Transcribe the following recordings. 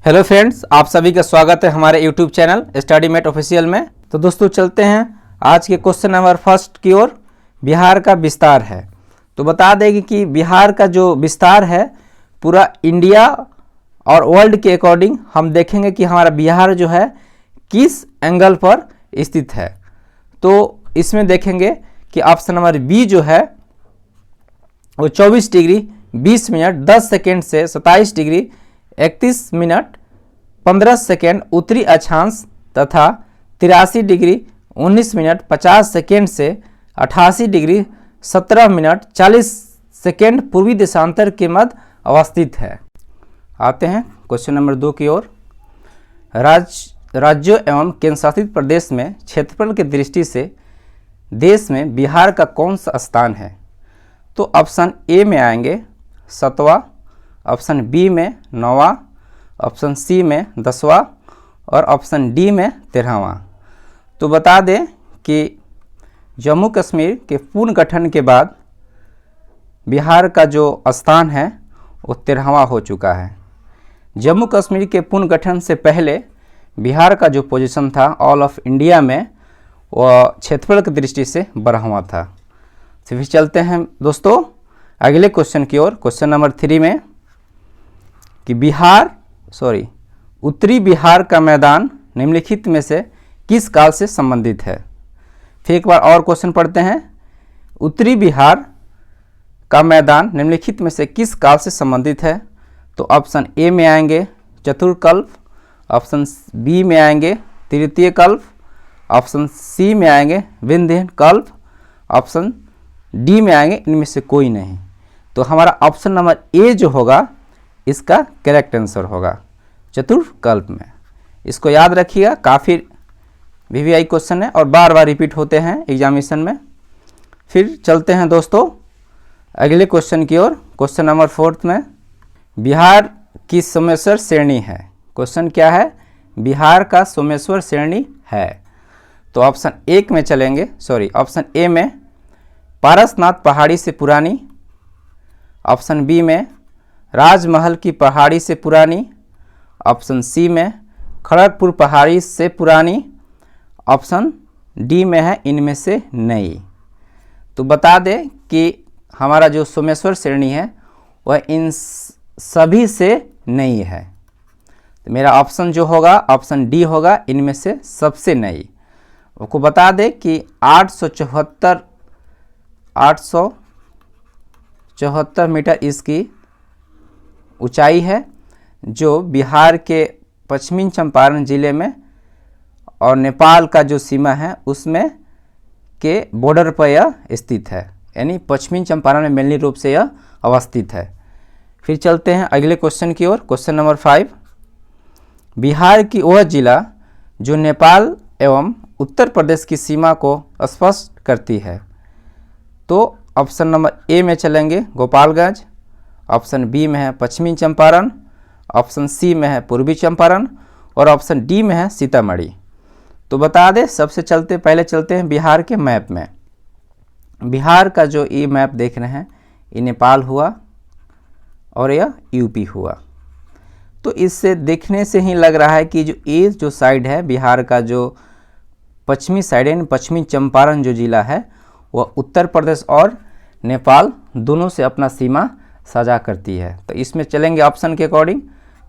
Hello friends, आप सभी का स्वागत है हमारे YouTube channel study mate official में। तो दोस्तों चलते हैं आज के क्वेश्चन नंबर फर्स्ट की ओर। बिहार का विस्तार है। तो बता देंगे कि बिहार का जो विस्तार है पूरा इंडिया और वर्ल्ड के अकॉर्डिंग हम देखेंगे कि हमारा बिहार जो है किस एंगल पर स्थित है। तो इसमें देखेंगे कि ऑप्शन नंबर बी जो है वो 24 डिग्री 20 मिनट 10 सेकेंड से 27 डिग्री 31 मिनट 15 सेकेंड उत्तरी अक्षांश तथा 83 डिग्री 19 मिनट 50 सेकेंड से 88 डिग्री 17 मिनट 40 सेकेंड पूर्वी देशांतर के मध्य अवस्थित है। आते हैं क्वेश्चन नंबर 2 की ओर। राज्यों एवं केंद्रशासित प्रदेश में क्षेत्रफल की दृष्टि से देश में बिहार का कौन सा स्थान है? तो ऑप्शन ए में आएंगे 7वां, ऑप्शन बी में 9वां, ऑप्शन सी में 10वां और ऑप्शन डी में 13वां। तो बता दें कि जम्मू कश्मीर के पुनर्गठन के बाद बिहार का जो स्थान है वो 13वां हो चुका है। जम्मू कश्मीर के पुनर्गठन से पहले बिहार का जो पोजीशन था ऑल ऑफ इंडिया में वह क्षेत्रफल की दृष्टि से 12वां था। तो फिर चलते हैं दोस्तों अगले क्वेश्चन की ओर। क्वेश्चन नंबर 3 में कि उत्तरी बिहार का मैदान निम्नलिखित में से किस काल से संबंधित है? फिर एक बार और क्वेश्चन पढ़ते हैं। उत्तरी बिहार का मैदान निम्नलिखित में से किस काल से संबंधित है? तो ऑप्शन ए में आएंगे चतुर्कल्प, ऑप्शन बी में आएंगे तृतीय कल्प, ऑप्शन सी में आएंगे विंध्य कल्प, ऑप्शन डी में आएंगे इनमें से कोई नहीं। तो हमारा ऑप्शन नंबर ए जो होगा इसका करेक्ट आंसर होगा चतुर्कल्प में। इसको याद रखिएगा, काफ़ी वीवीआई क्वेश्चन है और बार बार रिपीट होते हैं एग्जामिनेशन में। फिर चलते हैं दोस्तों अगले क्वेश्चन की ओर। क्वेश्चन नंबर 4 में बिहार की सोमेश्वर श्रेणी है। क्वेश्चन क्या है? बिहार का सोमेश्वर श्रेणी है। तो ऑप्शन ऑप्शन ए में पारसनाथ पहाड़ी से पुरानी, ऑप्शन बी में राजमहल की पहाड़ी से पुरानी, ऑप्शन सी में खड़गपुर पहाड़ी से पुरानी, ऑप्शन डी में है इनमें से नहीं। तो बता दें कि हमारा जो सोमेश्वर श्रेणी है वह इन सभी से नहीं है। तो मेरा ऑप्शन जो होगा ऑप्शन डी होगा इनमें से सबसे नहीं। आपको बता दें कि 874 मीटर इसकी ऊंचाई है, जो बिहार के पश्चिमी चंपारण जिले में और नेपाल का जो सीमा है उसमें के बॉर्डर पर यह स्थित है, यानी पश्चिमी चंपारण में मेनली रूप से यह अवस्थित है। फिर चलते हैं अगले क्वेश्चन की ओर। क्वेश्चन नंबर 5 बिहार की वह जिला जो नेपाल एवं उत्तर प्रदेश की सीमा को स्पष्ट करती है। तो ऑप्शन नंबर ए में चलेंगे गोपालगंज, ऑप्शन बी में है पश्चिमी चंपारण, ऑप्शन सी में है पूर्वी चंपारण और ऑप्शन डी में है सीतामढ़ी। तो बता दें पहले चलते हैं बिहार के मैप में। बिहार का जो ये मैप देख रहे हैं ये नेपाल हुआ और यह यूपी हुआ। तो इससे देखने से ही लग रहा है कि जो साइड है बिहार का जो पश्चिमी साइड है, पश्चिमी चंपारण जो जिला है वह उत्तर प्रदेश और नेपाल दोनों से अपना सीमा साझा करती है। तो इसमें चलेंगे ऑप्शन के अकॉर्डिंग।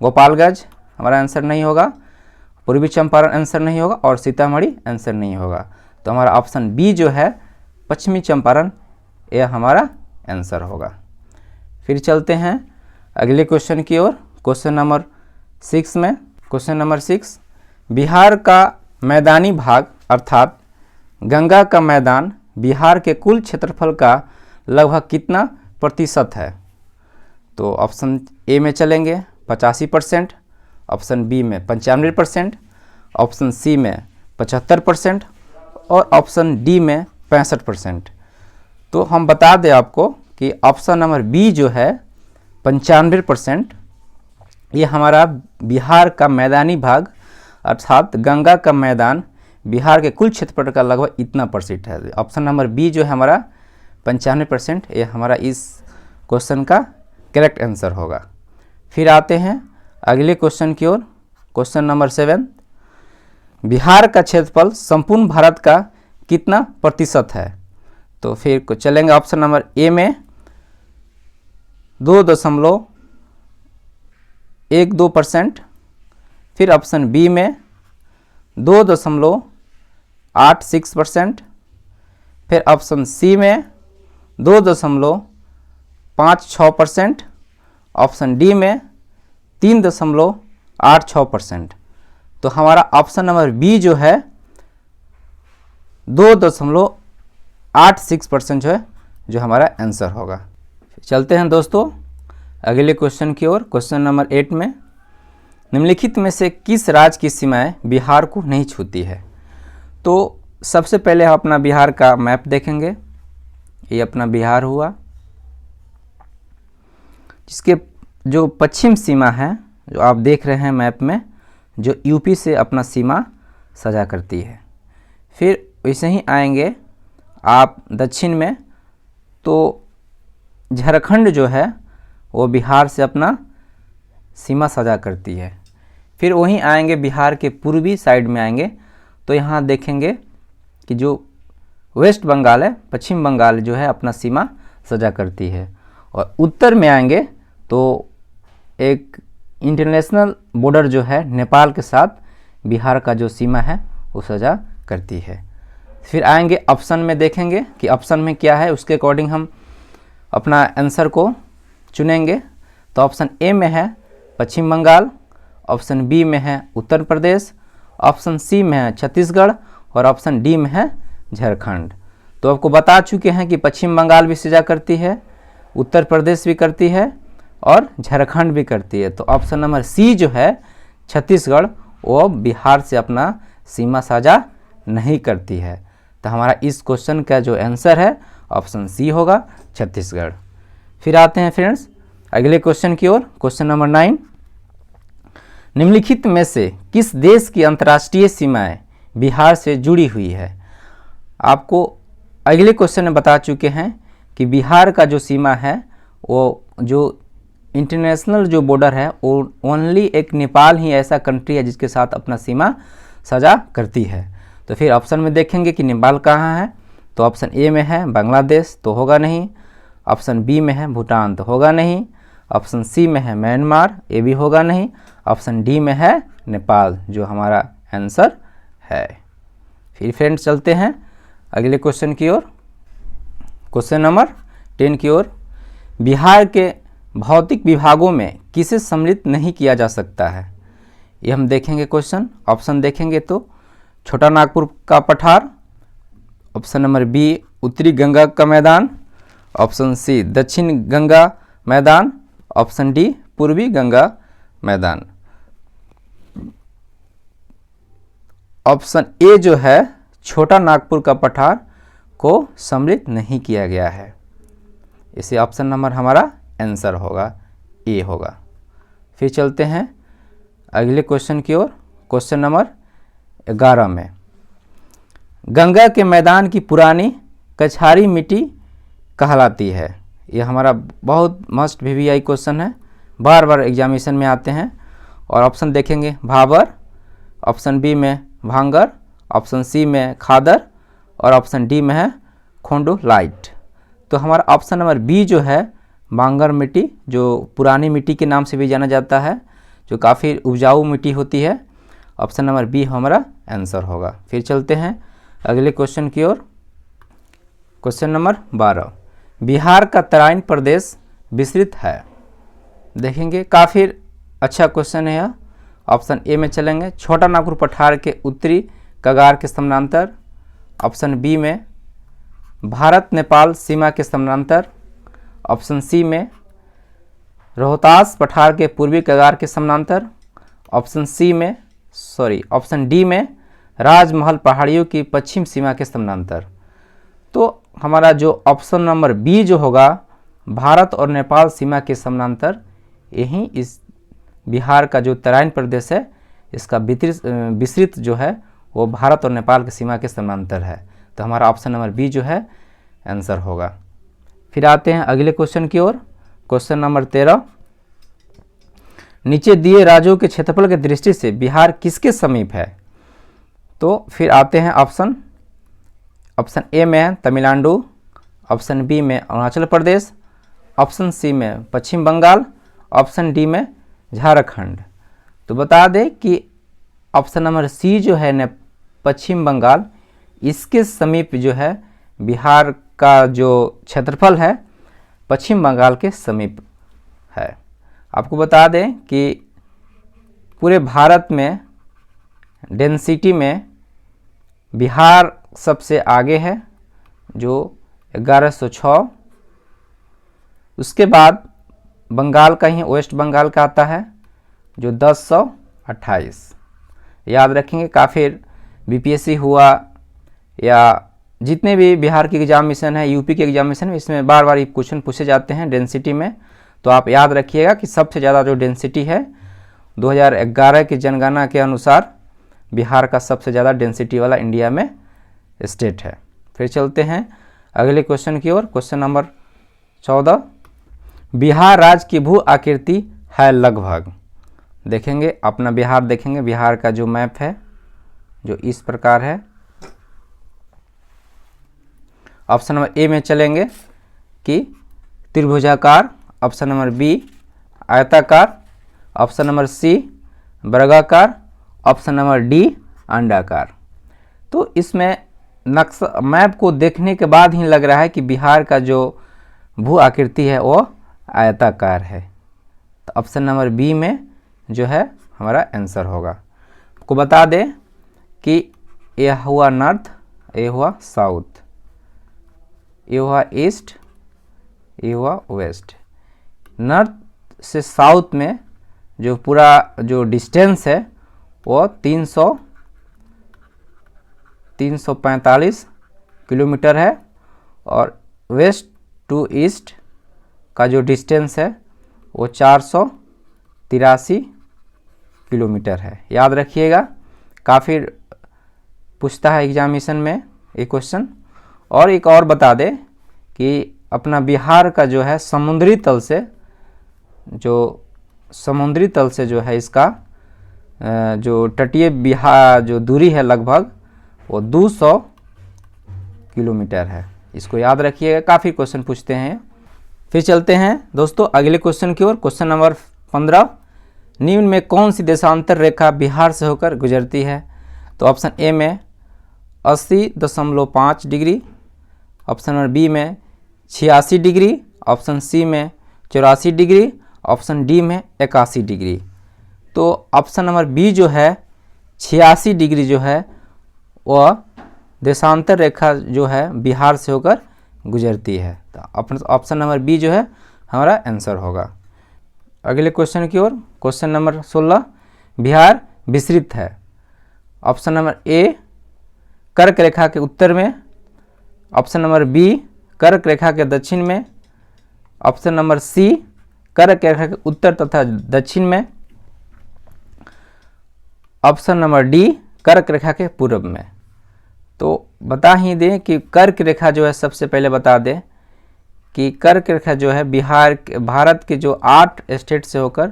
गोपालगंज हमारा आंसर नहीं होगा, पूर्वी चंपारण आंसर नहीं होगा और सीतामढ़ी आंसर नहीं होगा। तो हमारा ऑप्शन बी जो है पश्चिमी चंपारण यह हमारा आंसर होगा। फिर चलते हैं अगले क्वेश्चन की ओर। क्वेश्चन नंबर 6 में क्वेश्चन नंबर 6 बिहार का मैदानी भाग अर्थात गंगा का मैदान बिहार के कुल क्षेत्रफल का लगभग कितना प्रतिशत है? तो ऑप्शन ए में चलेंगे 85%, ऑप्शन बी में 95%, ऑप्शन सी में 75% और ऑप्शन डी में 65%। तो हम बता दें आपको कि ऑप्शन नंबर बी जो है 95%, ये हमारा बिहार का मैदानी भाग अर्थात गंगा का मैदान बिहार के कुल क्षेत्रफल का लगभग इतना परसेंट है। ऑप्शन नंबर बी जो है हमारा 95%, ये हमारा इस क्वेश्चन का करेक्ट आंसर होगा। फिर आते हैं अगले क्वेश्चन की ओर। क्वेश्चन नंबर 7, बिहार का क्षेत्रफल संपूर्ण भारत का कितना प्रतिशत है? तो फिर चलेंगे ऑप्शन नंबर ए में 2.12%, फिर ऑप्शन बी में 2.86%, फिर ऑप्शन सी में 2.56%, ऑप्शन डी में 3.86%। तो हमारा ऑप्शन नंबर बी जो है 2.86% जो हमारा आंसर होगा। चलते हैं दोस्तों अगले क्वेश्चन की ओर। क्वेश्चन नंबर 8 में, निम्नलिखित में से किस राज्य की सीमाएं बिहार को नहीं छूती है? तो सबसे पहले हम अपना बिहार का मैप देखेंगे। ये अपना बिहार हुआ, जिसके जो पश्चिम सीमा है जो आप देख रहे हैं मैप में, जो यूपी से अपना सीमा साझा करती है। फिर वैसे ही आएंगे आप दक्षिण में, तो झारखंड जो है वो बिहार से अपना सीमा साझा करती है। फिर वहीं आएंगे बिहार के पूर्वी साइड में आएंगे तो यहाँ देखेंगे कि जो वेस्ट बंगाल है, पश्चिम बंगाल जो है अपना सीमा साझा करती है। और उत्तर में आएंगे तो एक इंटरनेशनल बॉर्डर जो है नेपाल के साथ बिहार का जो सीमा है वो साझा करती है। फिर आएंगे ऑप्शन में, देखेंगे कि ऑप्शन में क्या है, उसके अकॉर्डिंग हम अपना आंसर को चुनेंगे। तो ऑप्शन ए में है पश्चिम बंगाल, ऑप्शन बी में है उत्तर प्रदेश, ऑप्शन सी में है छत्तीसगढ़ और ऑप्शन डी में है झारखंड। तो आपको बता चुके हैं कि पश्चिम बंगाल भी साझा करती है, उत्तर प्रदेश भी करती है और झारखंड भी करती है। तो ऑप्शन नंबर सी जो है छत्तीसगढ़, वो बिहार से अपना सीमा साझा नहीं करती है। तो हमारा इस क्वेश्चन का जो आंसर है ऑप्शन सी होगा, छत्तीसगढ़। फिर आते हैं फ्रेंड्स अगले क्वेश्चन की ओर। क्वेश्चन नंबर 9, निम्नलिखित में से किस देश की अंतर्राष्ट्रीय सीमाएं बिहार से जुड़ी हुई है? आपको अगले क्वेश्चन में बता चुके हैं कि बिहार का जो सीमा है वो जो इंटरनेशनल जो बॉर्डर है वो ओनली एक नेपाल ही ऐसा कंट्री है जिसके साथ अपना सीमा साझा करती है। तो फिर ऑप्शन में देखेंगे कि नेपाल कहाँ है, तो ऑप्शन ए में है बांग्लादेश, तो होगा नहीं। ऑप्शन बी में है भूटान, तो होगा नहीं। ऑप्शन सी में है म्यांमार, ये भी होगा नहीं। ऑप्शन डी में है नेपाल, जो हमारा आंसर है। फिर फ्रेंड्स चलते हैं अगले क्वेश्चन की ओर। क्वेश्चन नंबर 10 की ओर, बिहार के भौतिक विभागों में किसे सम्मिलित नहीं किया जा सकता है? ये हम देखेंगे क्वेश्चन। ऑप्शन देखेंगे तो छोटा नागपुर का पठार, ऑप्शन नंबर बी उत्तरी गंगा का मैदान, ऑप्शन सी दक्षिण गंगा मैदान, ऑप्शन डी पूर्वी गंगा मैदान। ऑप्शन ए जो है छोटा नागपुर का पठार को सम्मिलित नहीं किया गया है, इसे ऑप्शन नंबर हमारा आंसर होगा, ए होगा। फिर चलते हैं अगले क्वेश्चन की ओर। क्वेश्चन नंबर 11 में, गंगा के मैदान की पुरानी कछारी मिट्टी कहलाती है। यह हमारा बहुत मस्ट VVI क्वेश्चन है, बार बार एग्जामिनेशन में आते हैं। और ऑप्शन देखेंगे भाबर, ऑप्शन बी में भांगर, ऑप्शन सी में खादर और ऑप्शन डी में है खोंडोलाइट। तो हमारा ऑप्शन नंबर बी जो है भांगर मिट्टी, जो पुरानी मिट्टी के नाम से भी जाना जाता है, जो काफ़ी उपजाऊ मिट्टी होती है, ऑप्शन नंबर बी हमारा आंसर होगा। फिर चलते हैं अगले क्वेश्चन की ओर। क्वेश्चन नंबर 12, बिहार का तराइन प्रदेश विस्तृत है। देखेंगे काफ़ी अच्छा क्वेश्चन है यह। ऑप्शन ए में चलेंगे छोटा नागपुर पठार के उत्तरी कगार के समानांतर, ऑप्शन बी में भारत नेपाल सीमा के समानांतर, ऑप्शन सी में रोहतास पठार के पूर्वी कगार के समानांतर, ऑप्शन डी में राजमहल पहाड़ियों की पश्चिम सीमा के समानांतर। तो हमारा जो ऑप्शन नंबर बी जो होगा भारत और नेपाल सीमा के समानांतर, यही इस बिहार का जो तराइन प्रदेश है इसका विस्तृत जो है वो भारत और नेपाल की सीमा के समानांतर है। तो हमारा ऑप्शन नंबर बी जो है आंसर होगा। फिर आते हैं अगले क्वेश्चन की ओर। क्वेश्चन नंबर 13, नीचे दिए राज्यों के क्षेत्रफल की दृष्टि से बिहार किसके समीप है? तो फिर आते हैं ऑप्शन ए में है तमिलनाडु, ऑप्शन बी में अरुणाचल प्रदेश, ऑप्शन सी में पश्चिम बंगाल, ऑप्शन डी में झारखंड। तो बता दें कि ऑप्शन नंबर सी जो है न पश्चिम बंगाल, इसके समीप जो है बिहार का जो क्षेत्रफल है पश्चिम बंगाल के समीप है। आपको बता दें कि पूरे भारत में डेंसिटी में बिहार सबसे आगे है जो 1106, उसके बाद बंगाल का ही वेस्ट बंगाल का आता है जो 1028। याद रखेंगे, काफ़ी बीपीएससी हुआ या जितने भी बिहार के एग्जामिनेशन है, यूपी के एग्जामिनेशन है, इसमें बार बार ये क्वेश्चन पूछे जाते हैं डेंसिटी में। तो आप याद रखिएगा कि सबसे ज़्यादा जो डेंसिटी है 2011 की जनगणना के अनुसार बिहार का सबसे ज़्यादा डेंसिटी वाला इंडिया में स्टेट है। फिर चलते हैं अगले क्वेश्चन की ओर। क्वेश्चन नंबर 14, बिहार राज्य की भू आकृति है लगभग। देखेंगे अपना बिहार, देखेंगे बिहार का जो मैप है जो इस प्रकार है। ऑप्शन नंबर ए में चलेंगे कि त्रिभुजाकार, ऑप्शन नंबर बी आयताकार, ऑप्शन नंबर सी वर्गाकार, ऑप्शन नंबर डी अंडाकार। तो इसमें नक्शा मैप को देखने के बाद ही लग रहा है कि बिहार का जो भू आकृति है वो आयताकार है। तो ऑप्शन नंबर बी में जो है हमारा आंसर होगा। आपको बता दें कि ये हुआ नॉर्थ, ये हुआ साउथ, ये हुआ ईस्ट, ये हुआ वेस्ट। नॉर्थ से साउथ में जो पूरा जो डिस्टेंस है वो 345 किलोमीटर है और वेस्ट टू ईस्ट का जो डिस्टेंस है वो 483 किलोमीटर है। याद रखिएगा, काफ़ी पूछता है एग्जामिनेशन में ये क्वेश्चन। और एक और बता दें कि अपना बिहार का जो है समुद्री तल से जो है इसका जो तटीय बिहार जो दूरी है लगभग वो 200 किलोमीटर है। इसको याद रखिएगा, काफ़ी क्वेश्चन पूछते हैं। फिर चलते हैं दोस्तों अगले क्वेश्चन की ओर। क्वेश्चन नंबर 15, निम्न में कौन सी देशांतर रेखा बिहार से होकर गुजरती है? तो ऑप्शन ए में 80.5 डिग्री, ऑप्शन नंबर बी में 86 डिग्री, ऑप्शन सी में 84 डिग्री, ऑप्शन डी में 81 डिग्री। तो ऑप्शन नंबर बी जो है 86 डिग्री जो है वह देशांतर रेखा जो है बिहार से होकर गुजरती है। तो ऑप्शन नंबर बी जो है हमारा आंसर होगा। अगले क्वेश्चन की ओर। क्वेश्चन नंबर 16, बिहार विस्तृत है। ऑप्शन नंबर ए कर्क रेखा के उत्तर में, ऑप्शन नंबर बी कर्क रेखा के दक्षिण में, ऑप्शन नंबर सी कर्क रेखा के उत्तर तथा दक्षिण में, ऑप्शन नंबर डी कर्क रेखा के पूर्व में। तो बता ही दें कि कर्क रेखा जो है, सबसे पहले बता दें कि कर्क रेखा जो है भारत के जो 8 स्टेट से होकर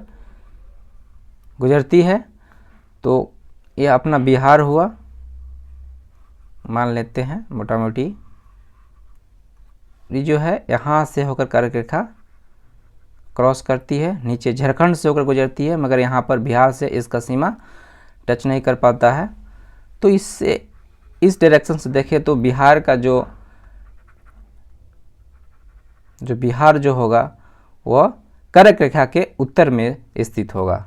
गुजरती है। तो ये अपना बिहार हुआ, मान लेते हैं मोटा मोटी। ये जो है यहाँ से होकर कर्क रेखा क्रॉस करती है, नीचे झारखंड से होकर गुजरती है, मगर यहाँ पर बिहार से इसका सीमा टच नहीं कर पाता है। तो इससे इस डायरेक्शन से देखें तो बिहार का जो बिहार जो होगा वह कर्क रेखा के उत्तर में स्थित होगा।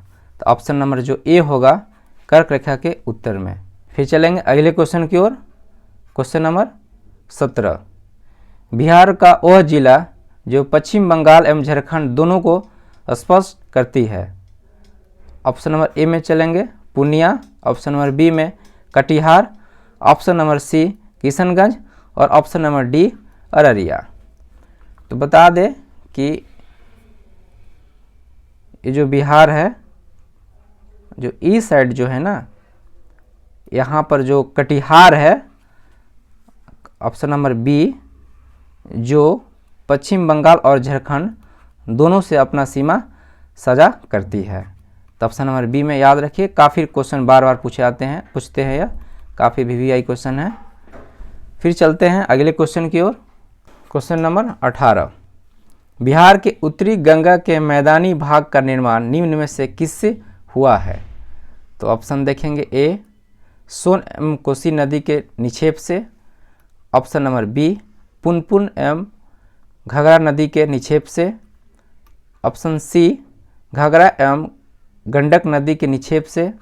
तो ऑप्शन नंबर जो ए होगा कर्क रेखा के उत्तर में। फिर चलेंगे अगले क्वेश्चन की ओर। क्वेश्चन नंबर 17, बिहार का वह जिला जो पश्चिम बंगाल एवं झारखंड दोनों को स्पर्श करती है। ऑप्शन नंबर ए में चलेंगे पूर्णिया, ऑप्शन नंबर बी में Katihar, option number C Kishanganj और ऑप्शन नंबर डी अररिया। तो बता दें कि ये जो बिहार है, जो ईस्ट साइड जो है ना, यहाँ पर जो कटिहार है, ऑप्शन नंबर बी, जो पश्चिम बंगाल और झारखंड दोनों से अपना सीमा साझा करती है। तो ऑप्शन नंबर बी में याद रखिए। काफ़ी क्वेश्चन बार बार पूछते हैं, यह काफ़ी VVI क्वेश्चन है। फिर चलते हैं अगले क्वेश्चन की ओर। क्वेश्चन नंबर 18, बिहार के उत्तरी गंगा के मैदानी भाग का निर्माण निम्न में से किससे हुआ है? तो ऑप्शन देखेंगे, ए सोन एवं कोसी नदी के निक्षेप से, ऑप्शन नंबर बी पुनपुन एवं घाघरा नदी के निक्षेप से, ऑप्शन सी घाघरा एवं गंडक नदी के निक्षेप से,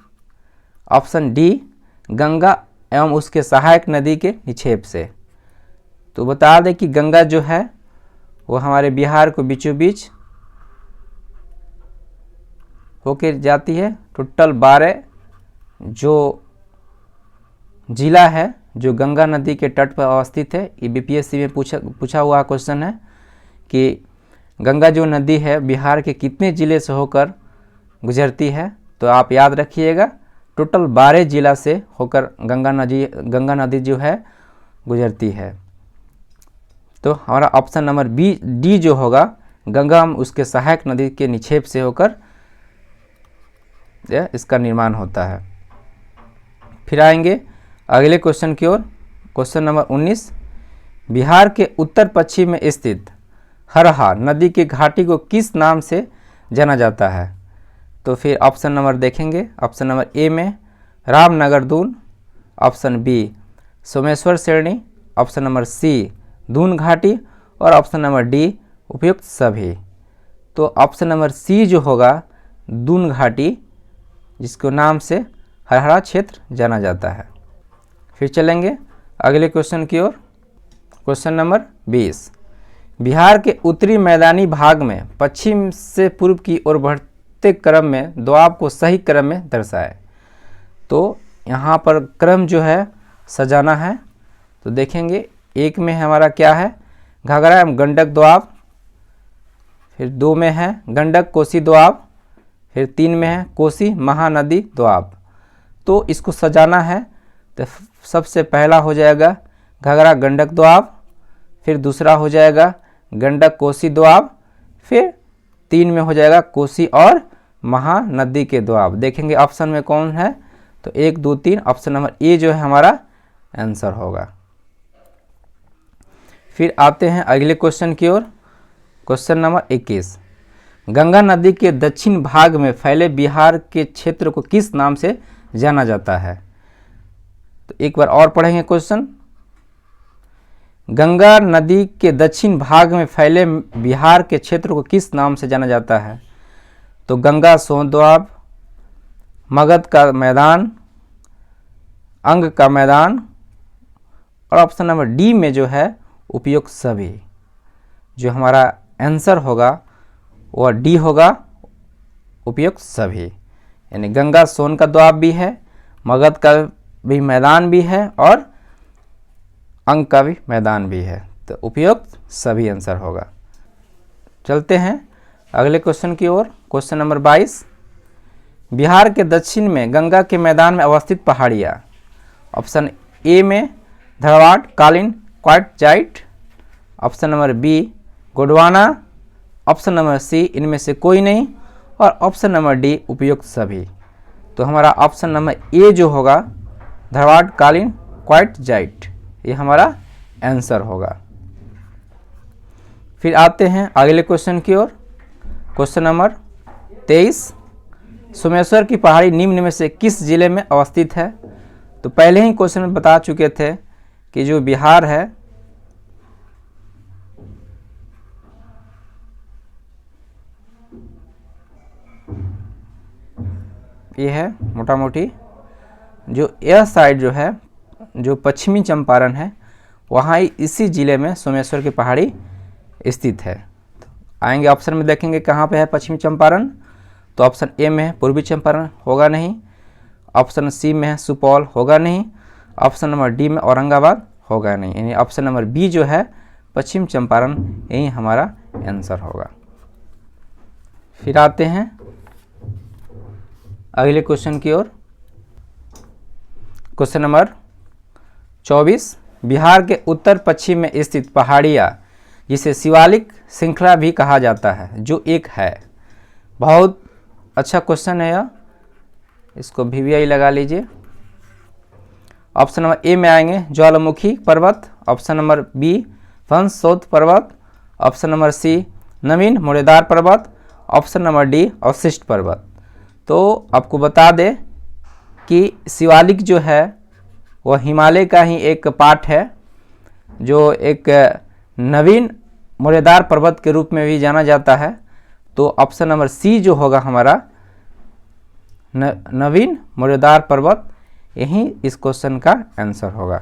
ऑप्शन डी गंगा एवं उसके सहायक नदी के निक्षेप से। तो बता दें कि गंगा जो है वो हमारे बिहार को बीचों बीच होकर जाती है। टोटल 12 जो जिला है जो गंगा नदी के तट पर अवस्थित है। ये BPSC में पूछा हुआ क्वेश्चन है कि गंगा जो नदी है बिहार के कितने ज़िले से होकर गुजरती है। तो आप याद रखिएगा, टोटल 12 जिला से होकर गंगा नदी जो है गुजरती है। तो हमारा ऑप्शन नंबर डी जो होगा, गंगा उसके सहायक नदी के निक्षेप से होकर इसका निर्माण होता है। फिर आएंगे अगले क्वेश्चन की ओर। क्वेश्चन नंबर 19, बिहार के उत्तर पश्चिम में स्थित हरहा नदी की घाटी को किस नाम से जाना जाता है? तो फिर ऑप्शन नंबर देखेंगे। ऑप्शन नंबर ए में रामनगर दून, ऑप्शन बी सोमेश्वर श्रेणी, ऑप्शन नंबर सी दून घाटी और ऑप्शन नंबर डी उपयुक्त सभी। तो ऑप्शन नंबर सी जो होगा दून घाटी, जिसको नाम से हरहरा क्षेत्र जाना जाता है। फिर चलेंगे अगले क्वेश्चन की ओर। क्वेश्चन नंबर 20, बिहार के उत्तरी मैदानी भाग में पश्चिम से पूर्व की ओर बढ़ते क्रम में दोआब को सही क्रम में दर्शाए। तो यहाँ पर क्रम जो है सजाना है। तो देखेंगे, एक में हमारा क्या है, घाघरा एवं गंडक दोआब, फिर 2 में है गंडक कोसी दोआब, फिर 3 में है कोसी महानदी दोआब। तो इसको सजाना है तो सबसे पहला हो जाएगा घाघरा गंडक दोआब, फिर दूसरा हो जाएगा गंडक कोसी दोआब, फिर 3 में हो जाएगा कोसी और महानदी के दोआब। देखेंगे ऑप्शन में कौन है, तो 1 2 3 ऑप्शन नंबर ए जो है हमारा आंसर होगा। फिर आते हैं अगले क्वेश्चन की ओर। क्वेश्चन नंबर 21, गंगा नदी के दक्षिण भाग में फैले बिहार के क्षेत्र को किस नाम से जाना जाता है? तो एक बार और पढ़ेंगे क्वेश्चन। गंगा नदी के दक्षिण भाग में फैले बिहार के क्षेत्र को किस नाम से जाना जाता है? तो गंगा सोन दोआब, मगध का मैदान, अंग का मैदान और ऑप्शन नंबर डी में जो है उपयुक्त सभी। जो हमारा आंसर होगा वह डी होगा, उपयुक्त सभी। यानी गंगा सोन का दोआब भी है, मगध का भी मैदान भी है और अंग का भी मैदान भी है। तो उपयुक्त सभी आंसर होगा। चलते हैं अगले क्वेश्चन की ओर। क्वेश्चन नंबर 22, बिहार के दक्षिण में गंगा के मैदान में अवस्थित पहाड़ियाँ। ऑप्शन ए में धरवाड़ कालीन quartzite, option number B Gondwana, option number C इनमें से कोई नहीं और ऑप्शन नंबर डी उपयुक्त सभी। तो हमारा ऑप्शन नंबर ए जो होगा धरवाड़ कालीन क्वार्टजाइट, ये हमारा आंसर होगा। फिर आते हैं अगले क्वेश्चन की ओर। क्वेश्चन नंबर 23, सोमेश्वर की पहाड़ी निम्न में से किस जिले में अवस्थित है? तो पहले ही क्वेश्चन में बता चुके थे कि जो बिहार है ये है मोटा मोटी जो यह साइड जो है जो पश्चिमी चंपारण है वहाँ इसी ज़िले में सोमेश्वर की पहाड़ी स्थित है। तो आएंगे ऑप्शन में देखेंगे कहाँ पे है पश्चिमी चंपारण। तो ऑप्शन ए में है पूर्वी चंपारण, होगा नहीं। ऑप्शन सी में है सुपौल, होगा नहीं। ऑप्शन नंबर डी में औरंगाबाद, होगा नहीं। यानी ऑप्शन नंबर बी जो है पश्चिम चंपारण, यही हमारा आंसर होगा। फिर आते हैं अगले क्वेश्चन की ओर। क्वेश्चन नंबर 24, बिहार के उत्तर पश्चिम में स्थित पहाड़ियाँ जिसे शिवालिक श्रृंखला भी कहा जाता है जो एक है। बहुत अच्छा क्वेश्चन है यह। इसको VVI लगा लीजिए। ऑप्शन नंबर ए में आएंगे ज्वालामुखी पर्वत, ऑप्शन नंबर बी वंशशोथ पर्वत, ऑप्शन नंबर सी नवीन मुड़ेदार पर्वत, ऑप्शन नंबर डी अवशिष्ट पर्वत। तो आपको बता दें कि शिवालिक जो है वह हिमालय का ही एक पार्ट है, जो एक नवीन मुड़ेदार पर्वत के रूप में भी जाना जाता है। तो ऑप्शन नंबर सी जो होगा हमारा नवीन मुड़ेदार पर्वत, यही इस क्वेश्चन का आंसर होगा।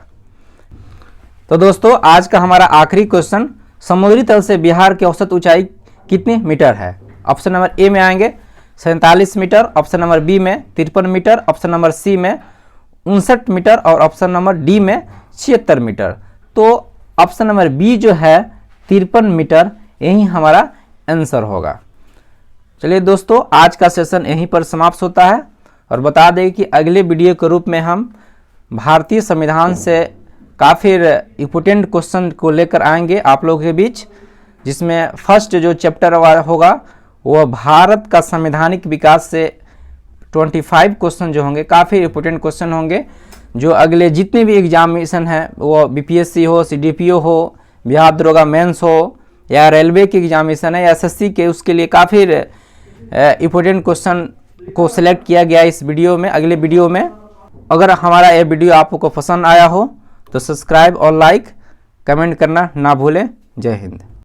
तो दोस्तों आज का हमारा आखिरी क्वेश्चन, समुद्री तल से बिहार की औसत ऊंचाई कितनी मीटर है? ऑप्शन नंबर ए में आएंगे 47 मीटर, ऑप्शन नंबर बी में 53 मीटर, ऑप्शन नंबर सी में 59 मीटर और ऑप्शन नंबर डी में 76 मीटर। तो ऑप्शन नंबर बी जो है 53 मीटर, यही हमारा आंसर होगा। चलिए दोस्तों आज का सेशन यहीं पर समाप्त होता है, और बता दें कि अगले वीडियो के रूप में हम भारतीय संविधान से काफ़ी इम्पोर्टेंट क्वेश्चन को लेकर आएंगे आप लोगों के बीच, जिसमें फर्स्ट जो चैप्टर होगा वह भारत का संवैधानिक विकास से 25 क्वेश्चन जो होंगे, काफ़ी इम्पोर्टेंट क्वेश्चन होंगे, जो अगले जितने भी एग्जामिनेशन हैं, वो BPSC हो, CDPO हो, बिहार दरोगा मेंस हो, या रेलवे के एग्जामिनेशन है या SSC के, उसके लिए काफ़ी इम्पोर्टेंट क्वेश्चन को सिलेक्ट किया गया इस वीडियो में, अगले वीडियो में। अगर हमारा यह वीडियो आपको पसंद आया हो तो सब्सक्राइब और लाइक कमेंट करना ना भूलें। जय हिंद।